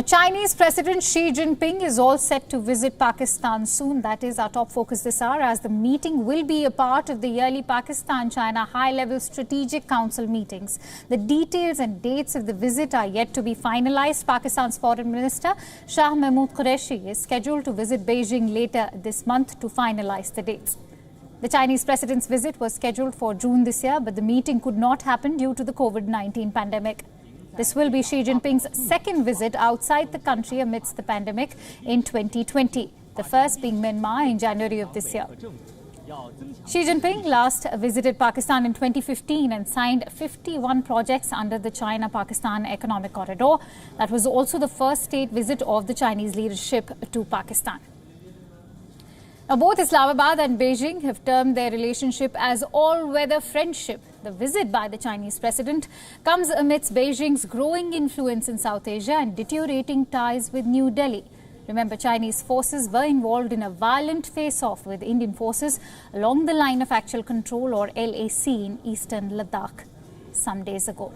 Chinese President Xi Jinping is all set to visit Pakistan soon. That is our top focus this hour, as the meeting will be a part of the yearly Pakistan-China high-level strategic council meetings. The details and dates of the visit are yet to be finalized. Pakistan's Foreign Minister Shah Mahmood Qureshi is scheduled to visit Beijing later this month to finalize the dates. The Chinese president's visit was scheduled for June this year, but the meeting could not happen due to the COVID-19 pandemic. This will be Xi Jinping's second visit outside the country amidst the pandemic in 2020, the first being Myanmar in January of this year. Xi Jinping last visited Pakistan in 2015 and signed 51 projects under the China-Pakistan Economic Corridor. That was also the first state visit of the Chinese leadership to Pakistan. Now, both Islamabad and Beijing have termed their relationship as all-weather friendship. The visit by the Chinese president comes amidst Beijing's growing influence in South Asia and deteriorating ties with New Delhi. Remember, Chinese forces were involved in a violent face-off with Indian forces along the line of actual control, or LAC, in eastern Ladakh some days ago.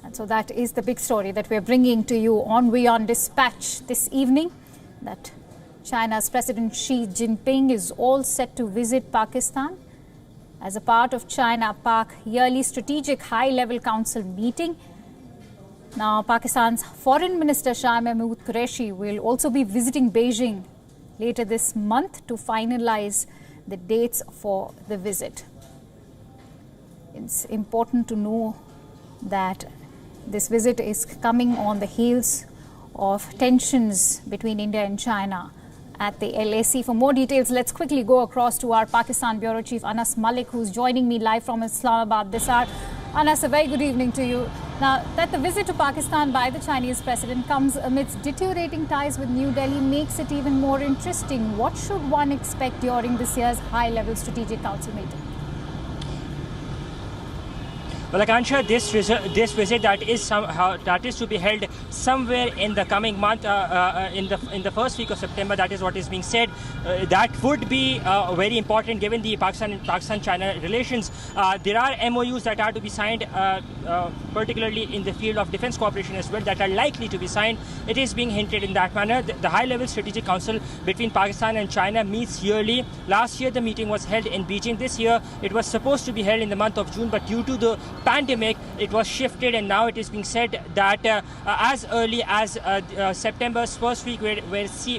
And so that is the big story that we're bringing to you on WION Dispatch this evening, that China's President Xi Jinping is all set to visit Pakistan as a part of China-Pak yearly strategic high-level council meeting. Now, Pakistan's Foreign Minister Shah Mahmood Qureshi will also be visiting Beijing later this month to finalize the dates for the visit. It's important to know that this visit is coming on the heels of tensions between India and China at the LAC. For more details, let's quickly go across to our Pakistan Bureau Chief Anas Malik, who's joining me live from Islamabad this hour. Anas, a very good evening to you. Now, that the visit to Pakistan by the Chinese president comes amidst deteriorating ties with New Delhi makes it even more interesting. What should one expect during this year's high-level strategic council meeting? Well, Akansha, this visit that is to be held somewhere in the coming month, in the first week of September. That is what is being said. That would be very important given the Pakistan-China relations. There are MOUs that are to be signed, particularly in the field of defense cooperation as well, that are likely to be signed. It is being hinted in that manner. The high-level strategic council between Pakistan and China meets yearly. Last year, the meeting was held in Beijing. This year, it was supposed to be held in the month of June, but due to the pandemic, it was shifted, and now it is being said that as early as September's first week, where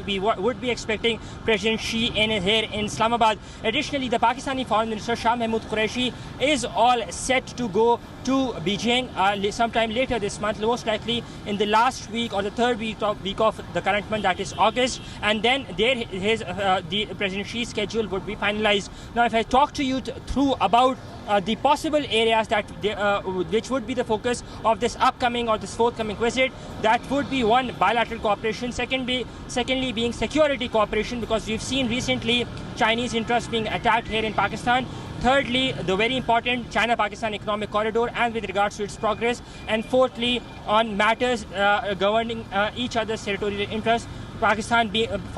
we would be expecting President Xi here in Islamabad. Additionally, the Pakistani Foreign Minister Shah Mahmood Qureshi is all set to go to Beijing sometime later this month, most likely in the last week or the third week of the current month, that is August, and then the President Xi's schedule would be finalized. Now, if I talk to you through about the possible areas that which would be the focus of this upcoming or this forthcoming visit, that would be one, bilateral cooperation. Secondly being security cooperation, because we've seen recently Chinese interests being attacked here in Pakistan. Thirdly, the very important China-Pakistan Economic Corridor and with regards to its progress. And fourthly, on matters governing each other's territorial interests. For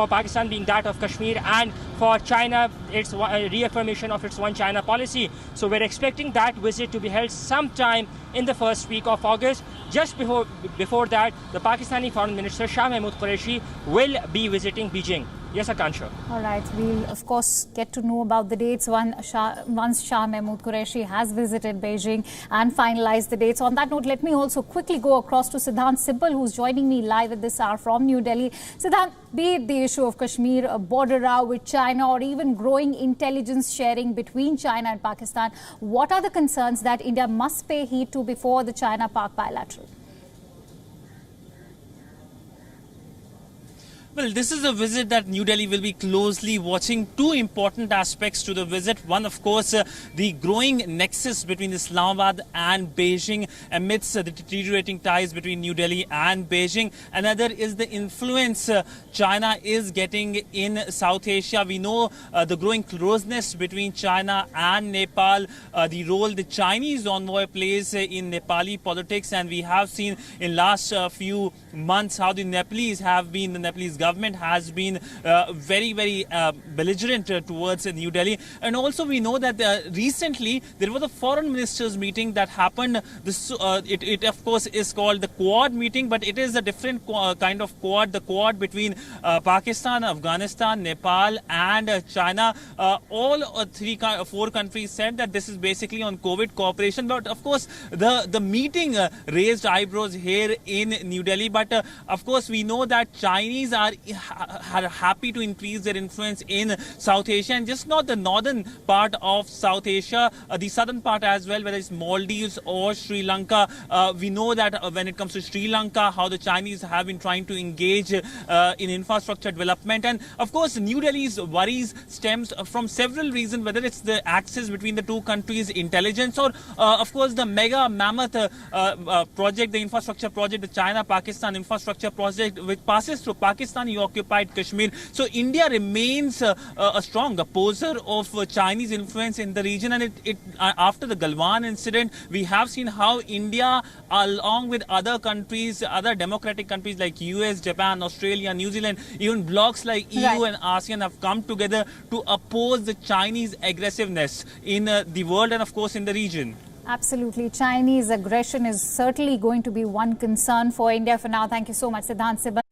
Pakistan being that of Kashmir, and for China, its reaffirmation of its One China policy. So we're expecting that visit to be held sometime in the first week of August. Just before that, the Pakistani Foreign Minister Shah Mahmood Qureshi will be visiting Beijing. Yes, Akansha. All right. We'll, of course, get to know about the dates once Shah Mahmood Qureshi has visited Beijing and finalized the dates. On that note, let me also quickly go across to Siddhant Sibal, who's joining me live at this hour from New Delhi. Siddhant, be it the issue of Kashmir, a border row with China, or even growing intelligence sharing between China and Pakistan, what are the concerns that India must pay heed to before the China-Pak bilateral? Well, this is a visit that New Delhi will be closely watching. Two important aspects to the visit. One, of course, the growing nexus between Islamabad and Beijing amidst the deteriorating ties between New Delhi and Beijing. Another is the influence China is getting in South Asia. We know the growing closeness between China and Nepal, the role the Chinese envoy plays in Nepali politics. And we have seen in last few months how the Nepalese government has been very belligerent towards New Delhi. And also we know that recently there was a foreign ministers meeting that happened. This it of course is called the Quad meeting, but it is a different kind of Quad, the Quad between Pakistan, Afghanistan, Nepal and China. All four countries said that this is basically on COVID cooperation. But of course the meeting raised eyebrows here in New Delhi. But of course we know that Chinese are happy to increase their influence in South Asia, and just not the northern part of South Asia, the southern part as well, whether it's Maldives or Sri Lanka. We know that when it comes to Sri Lanka, how the Chinese have been trying to engage in infrastructure development. And of course New Delhi's worries stems from several reasons, whether it's the axis between the two countries, intelligence, or of course the mega mammoth project, the infrastructure project, the China-Pakistan infrastructure project, which passes through Pakistani occupied Kashmir. So India remains a strong opposer of Chinese influence in the region. And after the Galwan incident, we have seen how India, along with other countries, other democratic countries like US, Japan, Australia, New Zealand, even blocs like EU and ASEAN have come together to oppose the Chinese aggressiveness in the world and of course in the region. Absolutely. Chinese aggression is certainly going to be one concern for India. For now, thank you so much, Siddhant Sibal.